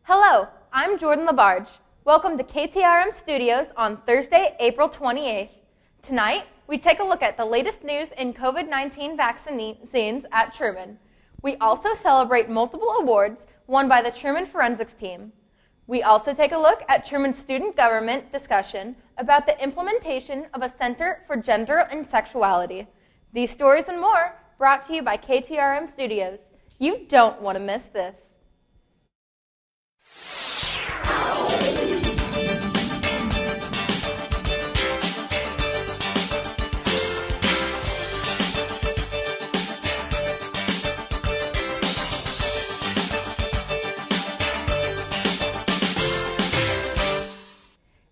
Hello, I'm Jordyn LaBarge. Welcome to KTRM Studios on Thursday, April 28th. Tonight, we take a look at the latest news in COVID-19 vaccines at Truman. We also celebrate multiple awards won by the Truman Forensics team. We also take a look at Truman's student government discussion about the implementation of a Center for Gender and Sexuality. These stories and more brought to you by KTRM Studios. You don't want to miss this.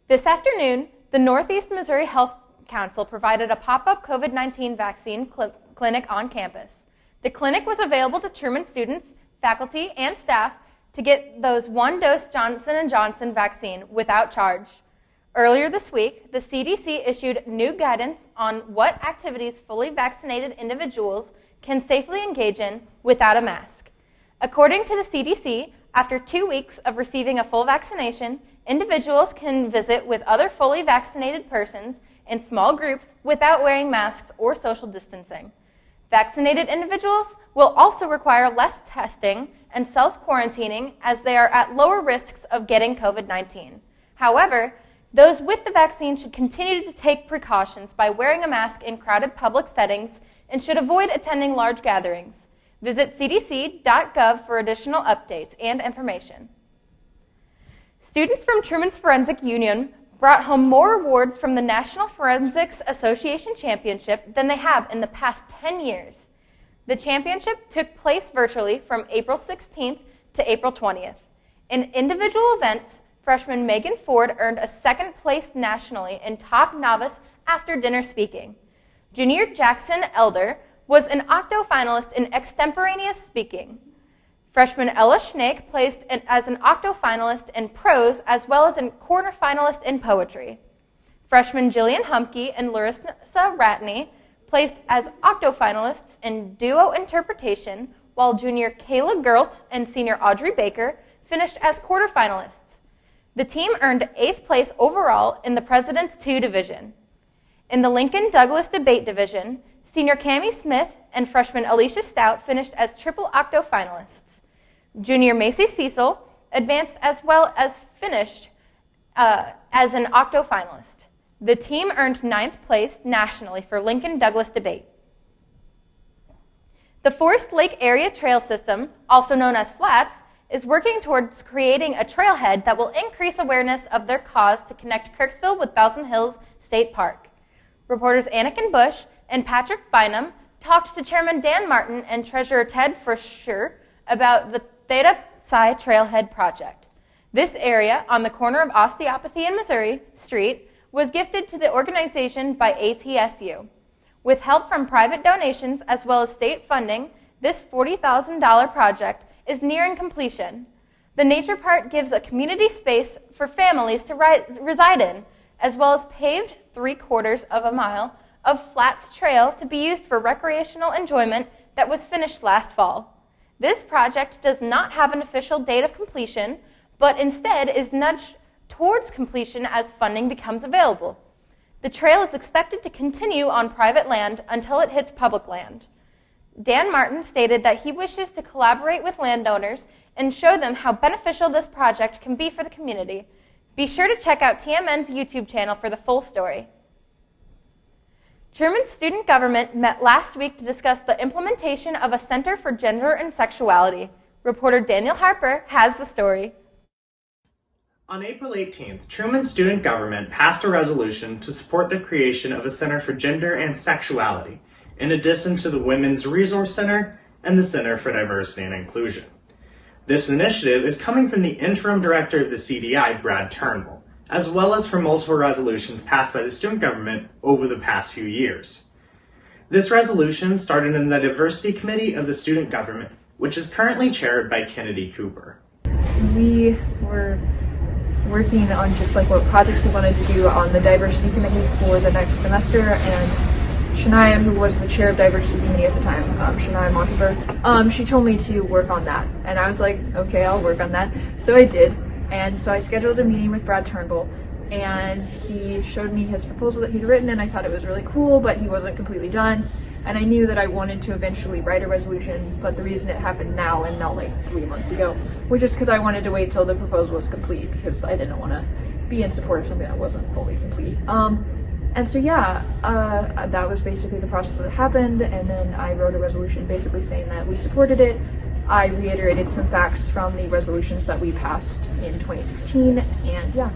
This afternoon, the Northeast Missouri Health Council provided a pop-up COVID-19 vaccine clinic on campus. The clinic was available to Truman students, faculty, and staff to get those one-dose Johnson & Johnson vaccine without charge. Earlier this week, the CDC issued new guidance on what activities fully vaccinated individuals can safely engage in without a mask. According to the CDC, after 2 weeks of receiving a full vaccination, individuals can visit with other fully vaccinated persons in small groups without wearing masks or social distancing. Vaccinated individuals will also require less testing and self-quarantining as they are at lower risks of getting COVID-19. However, those with the vaccine should continue to take precautions by wearing a mask in crowded public settings and should avoid attending large gatherings. Visit cdc.gov for additional updates and information. Students from Truman's Forensic Union brought home more awards from the National Forensics Association Championship than they have in the past 10 years. The championship took place virtually from April 16th to April 20th. In individual events, freshman Megan Ford earned a second place nationally in top novice after dinner speaking. Junior Jackson Elder was an octo finalist in extemporaneous speaking. Freshman Ella Schnake placed as an octo finalist in prose as well as a quarter finalist in poetry. Freshman Jillian Humke and Larissa Ratney placed as octo finalists in duo interpretation, while junior Kayla Gert and senior Audrey Baker finished as quarterfinalists. The team earned 8th place overall in the President's 2 division. In the Lincoln Douglas debate division, senior Cammie Smith and freshman Alicia Stout finished as triple octo finalists. Junior Macy Cecil advanced as well as finished as an octo finalist. The team earned 9th place nationally for Lincoln Douglas debate. The Forest Lake Area Trail System, also known as FLATS, is working towards creating a trailhead that will increase awareness of their cause to connect Kirksville with Thousand Hills State Park. Reporters Anakin Bush and Patrick Bynum talked to Chairman Dan Martin and Treasurer Ted Frischer about the Theta Psi Trailhead project. This area, on the corner of Osteopathy and Missouri Street, was gifted to the organization by ATSU. With help from private donations as well as state funding, this $40,000 project is nearing completion. The nature park gives a community space for families to reside in, as well as paved 3/4 of a mile of flats trail to be used for recreational enjoyment that was finished last fall. This project does not have an official date of completion, but instead is nudged towards completion as funding becomes available. The trail is expected to continue on private land until it hits public land. Dan Martin stated that he wishes to collaborate with landowners and show them how beneficial this project can be for the community. Be sure to check out TMN's YouTube channel for the full story. Truman's student government met last week to discuss the implementation of a Center for Gender and Sexuality. Reporter Daniel Harper has the story. On April 18th, Truman's student government passed a resolution to support the creation of a Center for Gender and Sexuality, in addition to the Women's Resource Center and the Center for Diversity and Inclusion. This initiative is coming from the interim director of the CDI, Brad Turnbull, as well as from multiple resolutions passed by the student government over the past few years. This resolution started in the Diversity Committee of the student government, which is currently chaired by Kennedy Cooper. We were working on just like what projects we wanted to do on the diversity committee for the next semester, and Shania, who was the chair of diversity committee at the time, Shania Montefer, she told me to work on that. And I was like, okay, I'll work on that. So I did. And so I scheduled a meeting with Brad Turnbull, and he showed me his proposal that he'd written, and I thought it was really cool, but he wasn't completely done. And I knew that I wanted to eventually write a resolution, but the reason it happened now and not like 3 months ago, was just because I wanted to wait till the proposal was complete, because I didn't want to be in support of something that wasn't fully complete. And so yeah, that was basically the process that happened, and then I wrote a resolution basically saying that we supported it. I reiterated some facts from the resolutions that we passed in 2016, and yeah.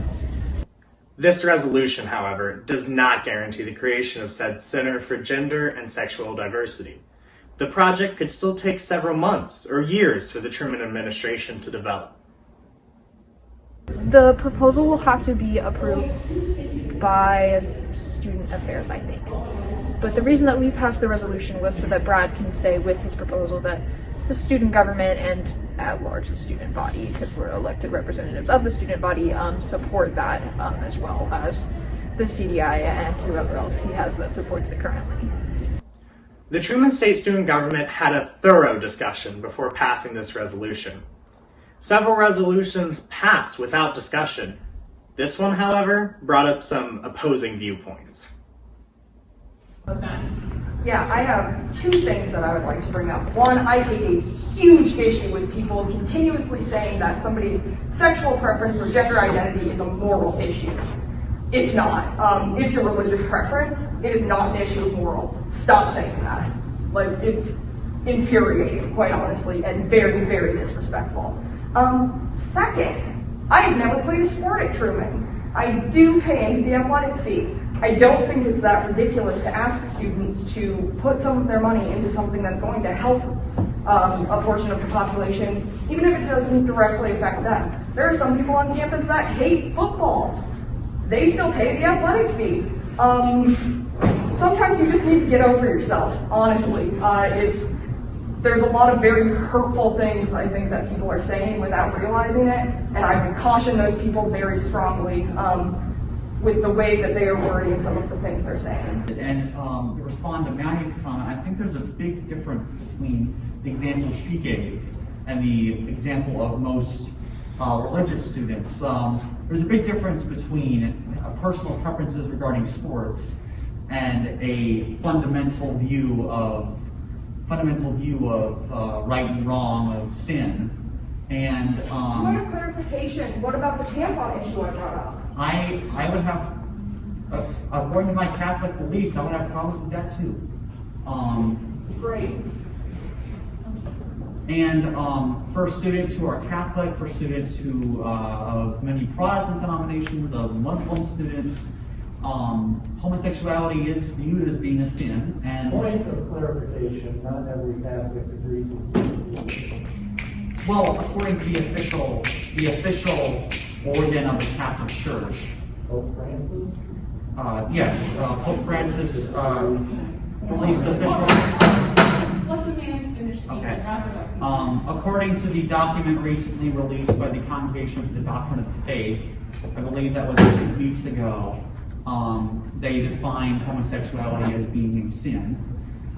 This resolution, however, does not guarantee the creation of said Center for Gender and Sexual Diversity. The project could still take several months or years for the Truman administration to develop. The proposal will have to be approved by Student Affairs, I think. But the reason that we passed the resolution was so that Brad can say with his proposal that the student government and at large the student body, because we're elected representatives of the student body, support that, as well as the CDI and whoever else he has that supports it currently. The Truman State Student Government had a thorough discussion before passing this resolution. Several resolutions pass without discussion. This one, however, brought up some opposing viewpoints. Yeah, I have two things that I would like to bring up. One, I take a huge issue with people continuously saying that somebody's sexual preference or gender identity is a moral issue. It's not. It's a religious preference. It is not an issue of moral. Stop saying that. Like, it's infuriating, quite honestly, and very, very disrespectful. Second, I've never played a sport at Truman. I do pay into the athletic fee. I don't think it's that ridiculous to ask students to put some of their money into something that's going to help a portion of the population, even if it doesn't directly affect them. There are some people on campus that hate football. They still pay the athletic fee. Sometimes you just need to get over yourself, honestly. There's a lot of very hurtful things, I think, that people are saying without realizing it, and I would caution those people very strongly with the way that they are wording some of the things they're saying. And to respond to Maddie's comment, I think there's a big difference between the example she gave and the example of most religious students. There's a big difference between personal preferences regarding sports and a fundamental view of right and wrong, of sin. And Point of clarification, what about the tampon issue I brought up? I would have, according to my Catholic beliefs, I would have problems with that too. Great. And for students who are Catholic, for students who of many Protestant denominations, of Muslim students, homosexuality is viewed as being a sin. And point of clarification, not every Catholic agrees with you. Well, according to the official organ of the Catholic Church. Pope Francis? Yes, Pope Francis released official. Let the man finish speaking. Okay. According to the document recently released by the Congregation for the Doctrine of the Faith, I believe that was 2 weeks ago, they defined homosexuality as being a sin.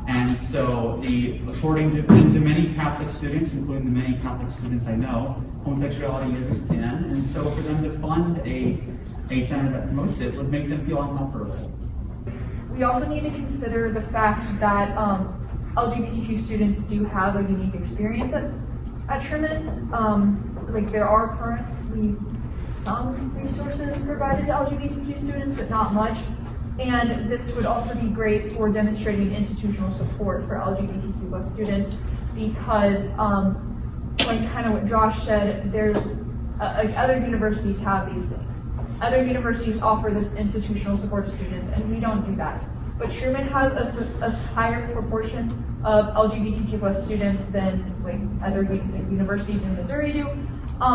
And so, according to many Catholic students, including the many Catholic students I know, homosexuality is a sin. And so for them to fund a center that promotes it would make them feel uncomfortable. We also need to consider the fact that LGBTQ students do have a unique experience at Truman. Like, there are currently some resources provided to LGBTQ students, but not much. And this would also be great for demonstrating institutional support for LGBTQ+ students, because, like kind of what Josh said, there's other universities have these things. Other universities offer this institutional support to students, and we don't do that. But Truman has a higher proportion of LGBTQ+ students than like other universities in Missouri do.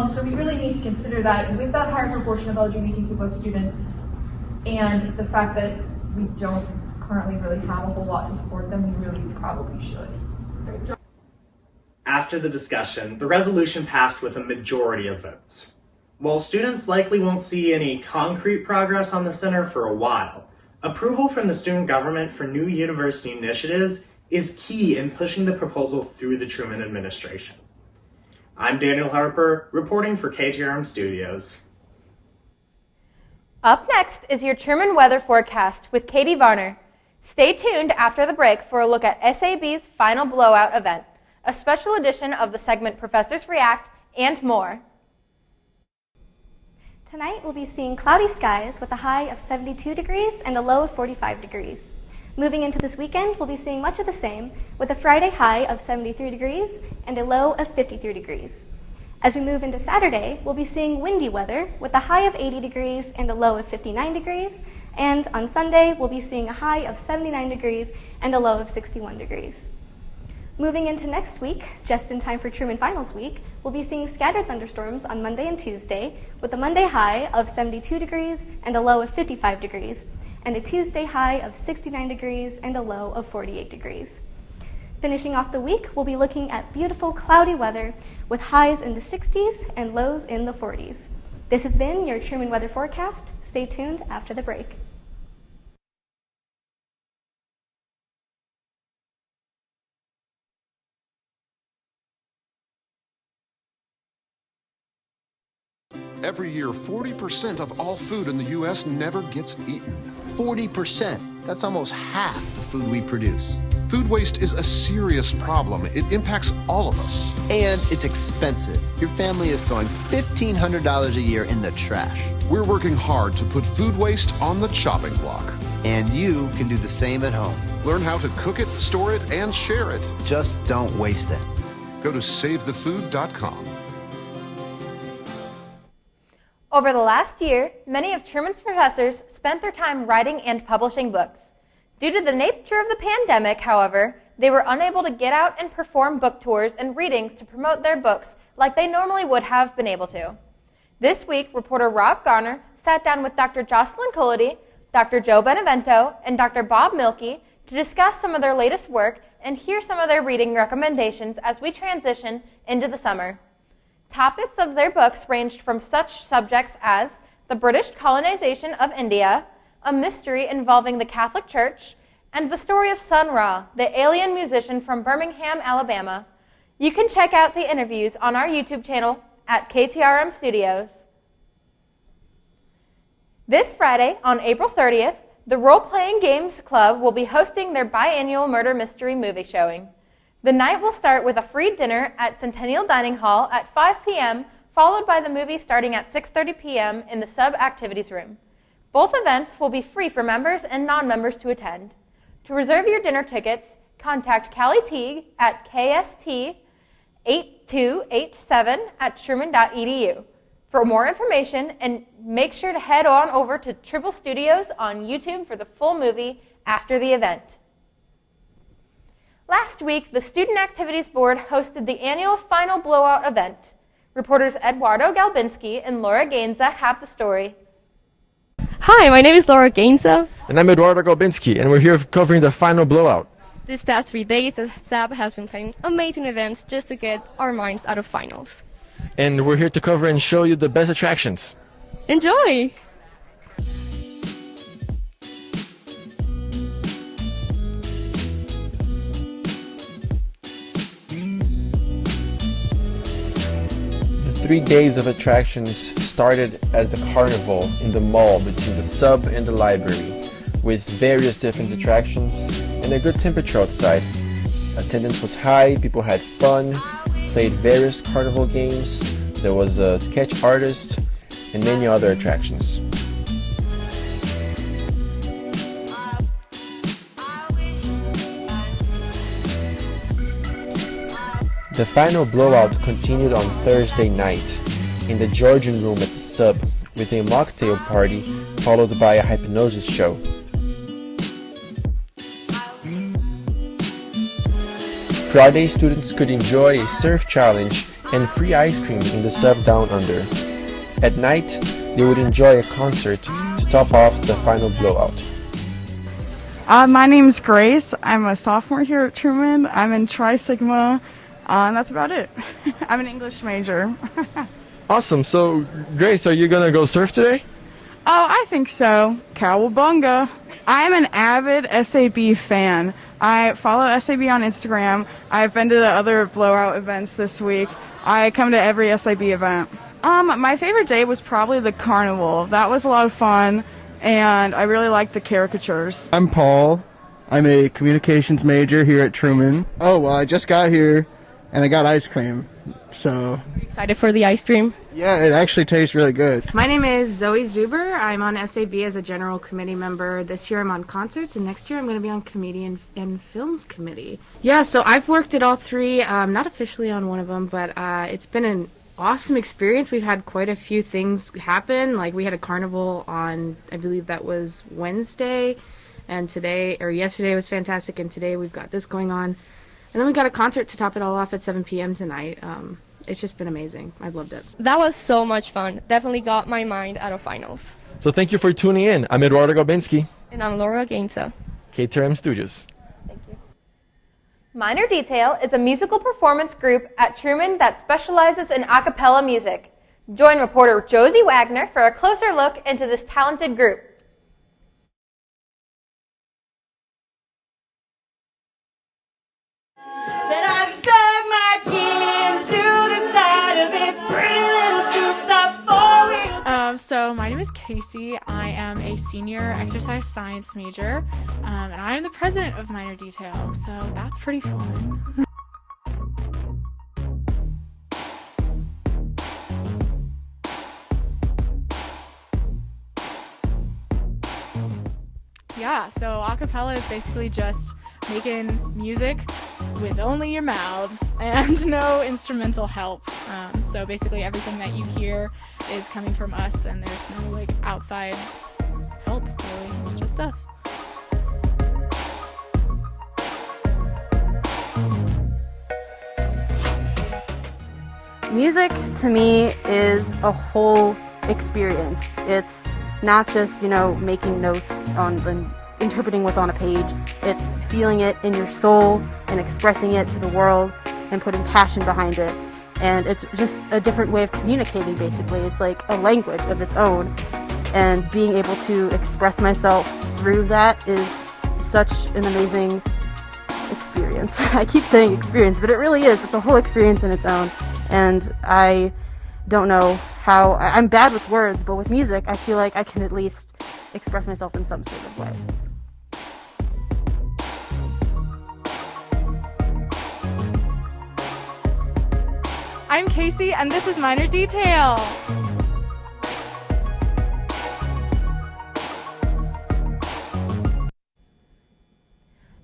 So we really need to consider that with that higher proportion of LGBTQ+ students, and the fact that we don't currently really have a whole lot to support them, we really probably should. After the discussion, the resolution passed with a majority of votes. While students likely won't see any concrete progress on the center for a while, Approval from the student government for new university initiatives is key in pushing the proposal through the Truman administration. I'm Daniel Harper, reporting for KTRM Studios. Up next is your Truman weather forecast with Katie Varner. Stay tuned after the break for a look at SAB's final Blowout event, a special edition of the segment Professors React, and more. Tonight we'll be seeing cloudy skies with a high of 72 degrees and a low of 45 degrees. Moving into this weekend, we'll be seeing much of the same with a Friday high of 73 degrees and a low of 53 degrees. As we move into Saturday, we'll be seeing windy weather with a high of 80 degrees and a low of 59 degrees. And on Sunday, we'll be seeing a high of 79 degrees and a low of 61 degrees. Moving into next week, just in time for Truman Finals Week, we'll be seeing scattered thunderstorms on Monday and Tuesday with a Monday high of 72 degrees and a low of 55 degrees, and a Tuesday high of 69 degrees and a low of 48 degrees. Finishing off the week, we'll be looking at beautiful cloudy weather with highs in the 60s and lows in the 40s. This has been your Truman weather forecast. Stay tuned after the break. Every year, 40% of all food in the U.S. never gets eaten. 40%. That's almost half the food we produce. Food waste is a serious problem. It impacts all of us. And it's expensive. Your family is throwing $1,500 a year in the trash. We're working hard to put food waste on the chopping block. And you can do the same at home. Learn how to cook it, store it, and share it. Just don't waste it. Go to SaveTheFood.com. Over the last year, many of Truman's professors spent their time writing and publishing books. Due to the nature of the pandemic, however, they were unable to get out and perform book tours and readings to promote their books like they normally would have been able to. This week, reporter Rob Garner sat down with Dr. Jocelyn Colody, Dr. Joe Benevento, and Dr. Bob Milkey to discuss some of their latest work and hear some of their reading recommendations as we transition into the summer. Topics of their books ranged from such subjects as the British colonization of India, a mystery involving the Catholic Church, and the story of Sun Ra, the alien musician from Birmingham, Alabama. You can check out the interviews on our YouTube channel at KTRM Studios. This Friday, on April 30th, the Role Playing Games Club will be hosting their biannual murder mystery movie showing. The night will start with a free dinner at Centennial Dining Hall at 5 p.m., followed by the movie starting at 6:30 p.m. in the sub-activities room. Both events will be free for members and non-members to attend. To reserve your dinner tickets, contact Callie Teague at kst8287@truman.edu for more information, and make sure to head on over to Triple Studios on YouTube for the full movie after the event. Last week, the Student Activities Board hosted the annual Final Blowout event. Reporters Eduardo Galbinski and Laura Gainza have the story. Hi, my name is Laura Gainza. And I'm Eduardo Galbinski, and we're here covering the Final Blowout. These past 3 days, the SAB has been planning amazing events just to get our minds out of finals. And we're here to cover and show you the best attractions. Enjoy! The 3 days of attractions started as a carnival in the mall between the sub and the library, with various different attractions and a good temperature outside. Attendance was high, people had fun, played various carnival games, there was a sketch artist, and many other attractions. The Final Blowout continued on Thursday night in the Georgian room at the sub with a mocktail party followed by a hypnosis show. Friday, students could enjoy a surf challenge and free ice cream in the sub down under. At night, they would enjoy a concert to top off the Final Blowout. My name's Grace. I'm a sophomore here at Truman. I'm in Tri Sigma, and that's about it. I'm an English major. Awesome. So, Grace, are you gonna go surf today? Oh, I think so. Cowabunga. I'm an avid SAB fan. I follow SAB on Instagram. I've been to the other Blowout events this week. I come to every SAB event. My favorite day was probably the carnival. That was a lot of fun, and I really liked the caricatures. I'm Paul. I'm a communications major here at Truman. Oh, well, I just got here, and I got ice cream, so... Excited for the ice cream? Yeah, it actually tastes really good. My name is Zoe Zuber. I'm on SAB as a general committee member. This year I'm on concerts, and next year I'm going to be on comedian and films committee. Yeah, so I've worked at all three, not officially on one of them, but it's been an awesome experience. We've had quite a few things happen. Like we had a carnival on, I believe that was Wednesday, and yesterday was fantastic, and today we've got this going on. And then we got a concert to top it all off at 7 p.m. tonight. It's just been amazing. I've loved it. That was so much fun. Definitely got my mind out of finals. So thank you for tuning in. I'm Eduardo Gobinski. And I'm Laura Gainza. KTRM Studios. Thank you. Minor Detail is a musical performance group at Truman that specializes in a cappella music. Join reporter Josie Wagner for a closer look into this talented group. So my name is Casey. I am a senior exercise science major, and I am the president of Minor Detail, so that's pretty fun. Yeah, so a cappella is basically just making music with only your mouths and no instrumental help. So basically everything that you hear is coming from us, and there's no like outside help really. It's just us. Music to me is a whole experience. It's not just, making notes and interpreting what's on a page. It's feeling it in your soul and expressing it to the world and putting passion behind it. And it's just a different way of communicating, basically. It's like a language of its own. And being able to express myself through that is such an amazing experience. I keep saying experience, but it really is. It's a whole experience in its own. And I don't know how... I'm bad with words, but with music, I feel like I can at least express myself in some sort of way. I'm Casey, and this is Minor Detail.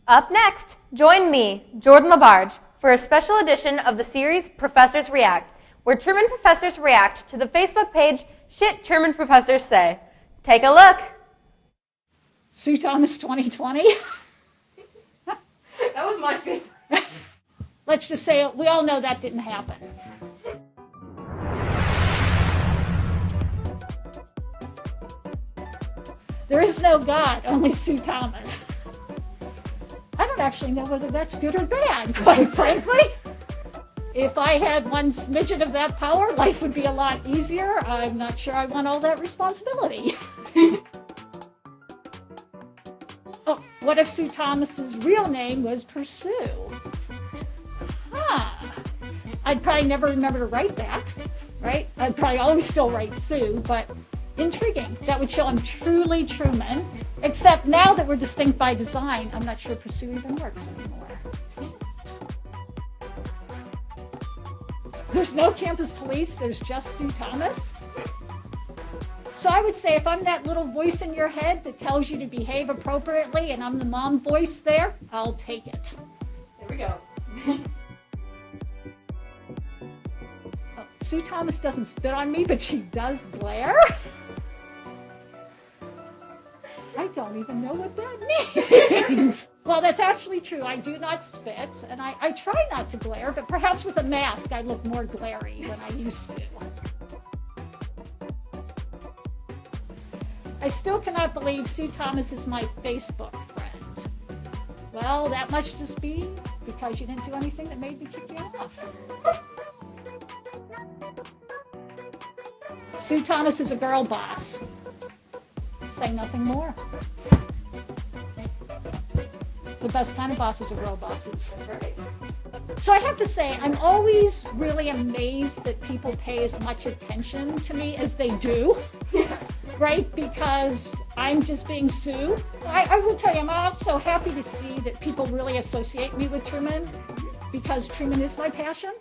Up next, join me, Jordyn LaBarge, for a special edition of the series Professors React, where Truman professors react to the Facebook page Shit Truman Professors Say. Take a look. Sue Thomas 2020. That was my favorite. Let's just say we all know that didn't happen. There is no God, only Sue Thomas. I don't actually know whether that's good or bad, quite frankly. If I had one smidgen of that power, life would be a lot easier. I'm not sure I want all that responsibility. Oh, what if Sue Thomas's real name was Pursue? I'd probably never remember to write that, right? I'd probably always still write Sue, but intriguing. That would show I'm truly Truman, except now that we're distinct by design, I'm not sure Pursue even works anymore. There's no campus police, there's just Sue Thomas. So I would say if I'm that little voice in your head that tells you to behave appropriately and I'm the mom voice there, I'll take it. There we go. Oh, Sue Thomas doesn't spit on me, but she does glare. I don't even know what that means. Well, that's actually true. I do not spit, and I try not to glare, but perhaps with a mask I look more glary than I used to. I still cannot believe Sue Thomas is my Facebook friend. Well, that must just be because you didn't do anything that made me kick you off. Sue Thomas is a girl boss. say nothing more. The best kind of bosses are real bosses. Right. So I have to say, I'm always really amazed that people pay as much attention to me as they do, right? Because I'm just being Sue. I will tell you, I'm also happy to see that people really associate me with Truman, because Truman is my passion,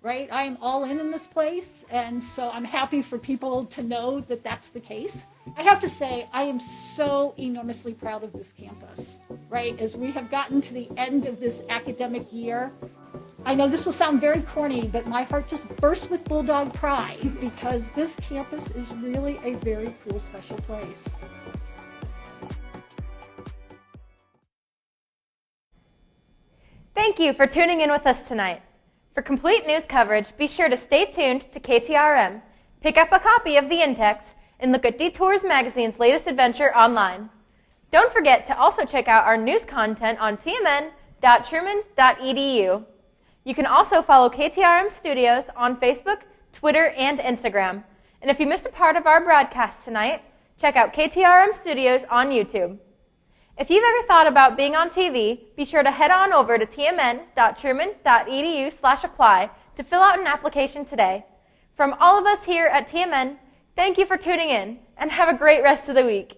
right? I am all in this place, and so I'm happy for people to know that that's the case. I have to say, I am so enormously proud of this campus, right? As we have gotten to the end of this academic year, I know this will sound very corny, but my heart just bursts with bulldog pride, because this campus is really a very cool, special place. Thank you for tuning in with us tonight. For complete news coverage, be sure to stay tuned to KTRM, pick up a copy of the Index, and look at Detours Magazine's latest adventure online. Don't forget to also check out our news content on tmn.truman.edu. You can also follow KTRM Studios on Facebook, Twitter, and Instagram. And if you missed a part of our broadcast tonight, check out KTRM Studios on YouTube. If you've ever thought about being on TV, be sure to head on over to tmn.truman.edu/apply to fill out an application today. From all of us here at TMN, thank you for tuning in, and have a great rest of the week.